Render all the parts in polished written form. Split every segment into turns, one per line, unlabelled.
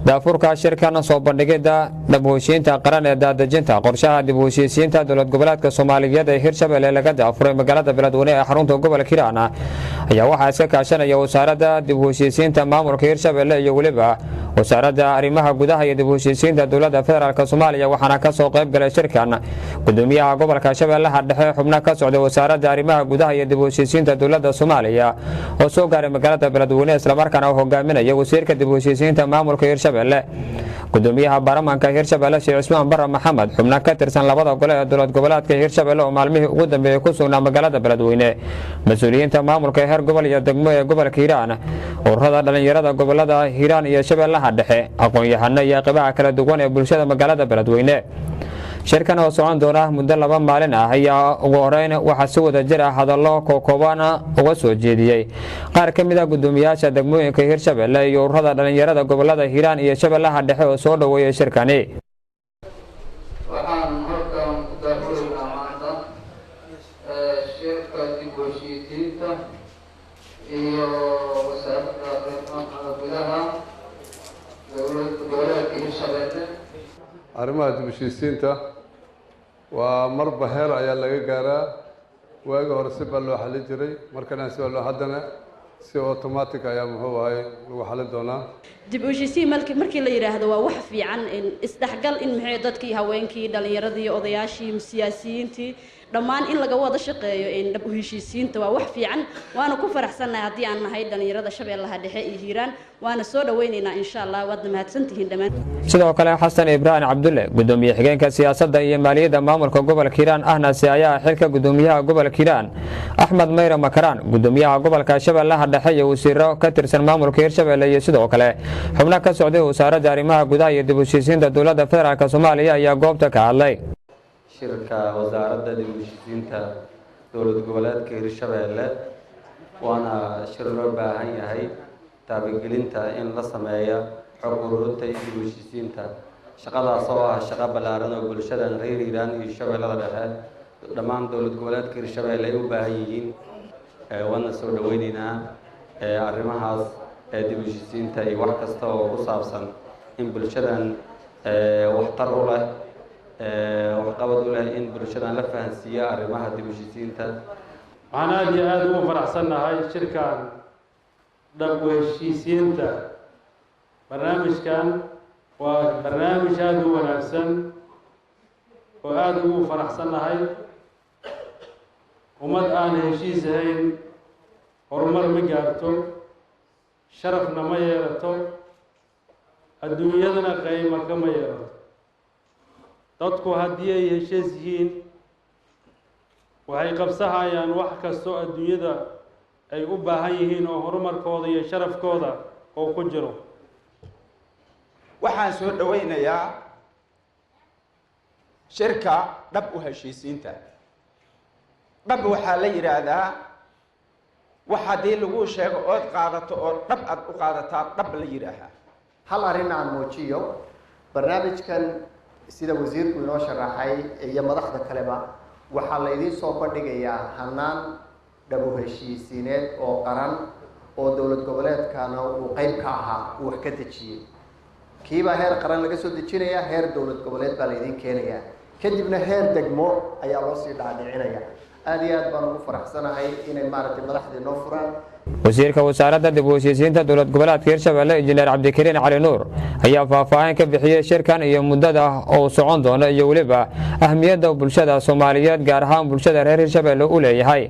daafurka shirkan soo bandhigida dib-u-heshiisiinta qaran ee daadejinta qorshaha dib-u-heshiisiinta dowlad goboleedka Soomaaliyeed ee Hirshabelle laga daafuray magaalada Beledweyne ee xarunta gobolka Hiiraan ayaa waxaa iska kaashanaya wasaaradda dib-u-heshiisiinta maamulka Hirshabelle iyo waliba wasaaradda arrimaha gudaha iyo dib-u-heshiisiinta dowladda federaalka Soomaaliya waxaana ka soo qayb galay shirkan gudoomiyaha gobolka Shabeellaha Dhexe xubno ka socda wasaaradda arrimaha gudaha iyo dib-u-heshiisiinta dowladda Soomaaliya oo soo gaaray magaalada Beledweyne isla markaana hogaaminaya wasiirka dib-u-heshiisiinta maamulka Hirshabelle gudoomiyaha baarlamaanka Hirshabelle Sheikh Ismaan Barre Maxamed xubno ka tirsan labada gole ee dowlad goboleedka Hirshabelle oo maalmihii ugu dambeeyay ku sugnaa magaalada Beledweyne mas'uuliyiinta maamulka heer gobol iyo degmo ee gobolka Hiiraan ururada dhalinyarada gobolada Hiiraan iyo Shabeellaha Dhexe aqoon-yahano iyo qaybaha kala duwan ee bulshada magaalada Beledweyne shirkan oo socon doona muddo 2 maalin ah ayaa ugu horeyn waxa si wada jir ah hadallo kooban uga soo jeediyay qaar ka mid ah gudoomiyaasha degmooyinka Hirshabelle iyo ururada dhalinyarada gobolada Hiiraan iyo Shabeellaha Dhexe oo soo dhaweeyay shirkani
waxaan halkan ku daafuraynaa maanta shirka dib-u-heshiisiinta iyo wasaaradda arrimaha gudaha dowlad goboleedka Hirshabelle
arrimaha dib-u-heshiisiinta waa marba heer ayaa laga gaaraa waaga hore si baa loo xalin jiray markana si baa loo haddana si automatic ayaa muxuu ahay lagu xalin doonaa
dib-u-heshiisiin markii la yiraahdo waa wax fiican in isdhexgal in maxay dadkii haweenkii dhalinyaradii odayaashii siyaasiyiintii dhammaan in laga wada shaqeeyo in dib-u-heshiisiinta waa wax fiican waana ku faraxsanahay haddii aan nahay dhalinyarada Shabeellaha Dhexe iyo Hiiraan waana soo dhaweynaynaa insha Allah waad mahadsantihiin dhamaan
sidoo kale Xasan Ibrahim Cabdulle gudoomiye xigeenka siyaasadda iyo maaliyadda maamulka gobolka Hiiraan ahna ayaa xilka gudoomiyaha gobolka Hiiraan Axmed Mayra Makaraan gudoomiyaha gobolka Shabeellaha Dhexe iyo wasiiro ka tirsan maamulka Hirshabelle iyo sidoo kale xubno ka socday wasaaradda arrimaha gudaha iyo dib-u-heshiisiinta dowladda federaalka Soomaaliya ayaa goobta ka hadlay
shirka wasaaradda dib-u-heshiisiinta dowlad goboleedka Hirshabelle waana shir loo baahan yahay taabagelinta in la sameeyo xog ururinta dib-u-heshiisiinta shaqadaas oo ah shaqo ballaaran oo bulshada reer Hiiraan iyo Shabeellaha Dhexe dhammaan dowlad goboleedka Hirshabelle ay u baahan yihiin waana soo dhaweynaynaa arrimahaas dib-u-heshiisiinta iyo wax kasta oo ku saabsan in bulshadan waxtar u leh waxqabad u leh in bulshadan la fahansiiyo arrimaha dib-u-heshiisiinta
waxaan aad iyo aad ugu faraxsanahay shirkan dib-u-heshiisiinta barnaamijkan waa barnaamij aad u wanaagsan oo aad ugu faraxsanahay ummad aan heshiis ahayn horumar ma gaarto sharafna ma yeelato adduunyadana qiimo kama yeelato dadku haddii ay heshiis yihiin waxay qabsanayaan wax kastoo adduunyada ay u baahan yihiin oo horumarkooda iyo sharafkooda oo ku jiro
waxaan soo dhaweynayaa shirka dhab u heshiisiinta dhab waxaa la yiraahdaa wax haddii lagu sheego ood qaadato oo dhab aad u qaadataa dhab la yiraahaa
hal arrin aan muujiyo barnaamijkan sida wasiirku inoo sharaxay iyo madaxda kaleba waxaa la idiin soo bandhigayaa hanaan dhab-u-heshiisiineed oo qaran oo dowlad goboleedkana uu qayb ka ahaa uu wax ka dejiyey kiibaa heer qaran laga soo dejinayaa heer dowlad goboleed baa la idiin keenayaa kadibna heer degmo ayaa loo sii dhaadhicinaya aad iyo aad baan ugu faraxsanahay inay maaragtay madaxdii noo furaan
wasiirka wasaaradda dib-u-heshiisiinta dowlad goboleedka Hirshabelle injineer Cabdikariin Cali Nuur ayaa faahfaahin ka bixiyay shirkan iyo muddada oo socon doona iyo waliba ahmiyadda bulshada Soomaaliyeed gaar ahaan bulshada reer Hirshabelle u leeyahay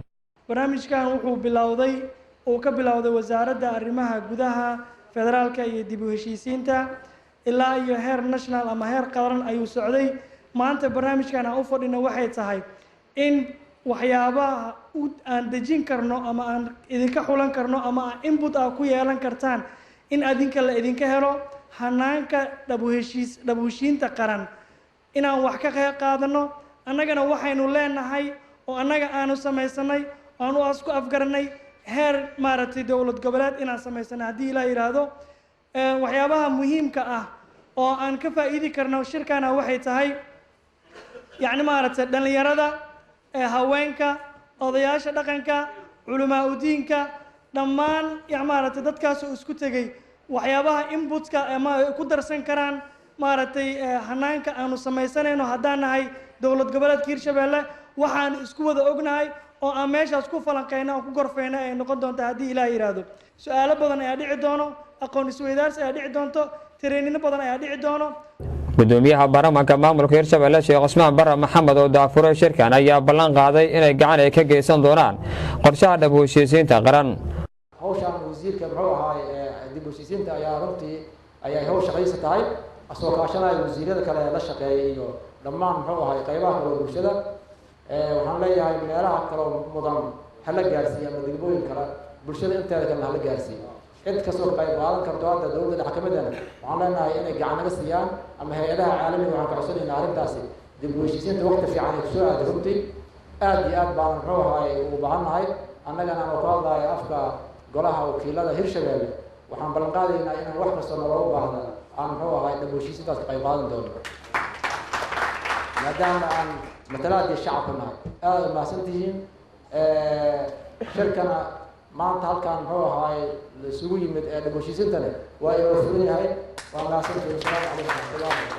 barnaamijkan wuxuu ka bilowday wasaaradda arrimaha gudaha federaalka iyo dib-u-heshiisiinta ilaa iyo heer national ama heer qaran ayuu socday maanta barnaamijkan aan u fadhino waxay tahay in waxyaabaha aan dejin karno ama aan idinka xulan karno ama input ah ku yeelan kartaan in adinka la idinka helo hanaanka dhab-u-heshiisiinta qaran inaan wax ka qayb qaadano annagana waxaynu leenahay oo annaga aanu samaysanay aanu isku afgaranay heer maaragtay dowlad goboleed inaan samaysanay haddii ilaa yiraahdo waxyaabaha muhiimka ah oo aan ka faa'iidi karno shirkana waxay tahay yacni maaragtay dhalinyarada haweenka odayaasha dhaqanka culamaa u diinka dhammaan maaragtay dadkaas oo isku tegay waxyaabaha inputka ama ay ku darsan karaan maaragtay hanaanka aanu samaysanayno haddaan nahay dowlad goboleedka hirshabeelle waxaan isku wada ognahay oo aan meeshaas ku falanqeyna oo ku gorfeyna ay noqon doonta haddii ilaah yidhaahdo su-aalo badan ayaa dhici doono aqoon isweydaarsi ayaa dhici doonto tareenino badan ayaa dhici doono
gudoomiyaha baarlamaanka maamulka hirshabeelle sheekh cusmaan bare maxamed oo daafuray shirkan ayaa ballan qaaday inay gacan ay ka geysan doonaan qorshaha dhab u heshiisiinta qaran.
hawshan wasiirka muxuu ahaay dib u heshiisiinta ayaa runtii ayay hawl shaqaysa tahay asoo kaashanaya wasiirada kale ee la shaqeeya iyo dhammaan muxuu ahaay qaybaha kale oo bulshada waxaan leeyahay meelaha kale oo mudan hala gaarsiiyo ama degmooyin kale bulshada inteeda kale hala gaarsiiyo cid kastoo qayb qaadan karto hadda dowladda xakamadana waxaan leenahay inay gacan naga siiyaan ama hay-adaha caalamiga waxaan ka codsanaynaa arrintaasi dib u heshiisiinta waqti fiican ay kusoo aaday runtii aad iyo aad baan muxuu ahaay ugu baahannahay annagana aan ku hadlayo afka golaha wakiilada hirshabeelle waxaan ballan qaadaynaa inaan wax kastoo nalooga baahda aan muxuu ahaay dib u heshiisiintaas ka qayb qaadan doono maadaama aan matalaadii shacabka nahay aad u mahadsantihiin shirkana maanta halkaan muxuu ahaay isugu yimid ee dhib u heshiisiintana waa inoo furan yahay waa mahadsantihiin.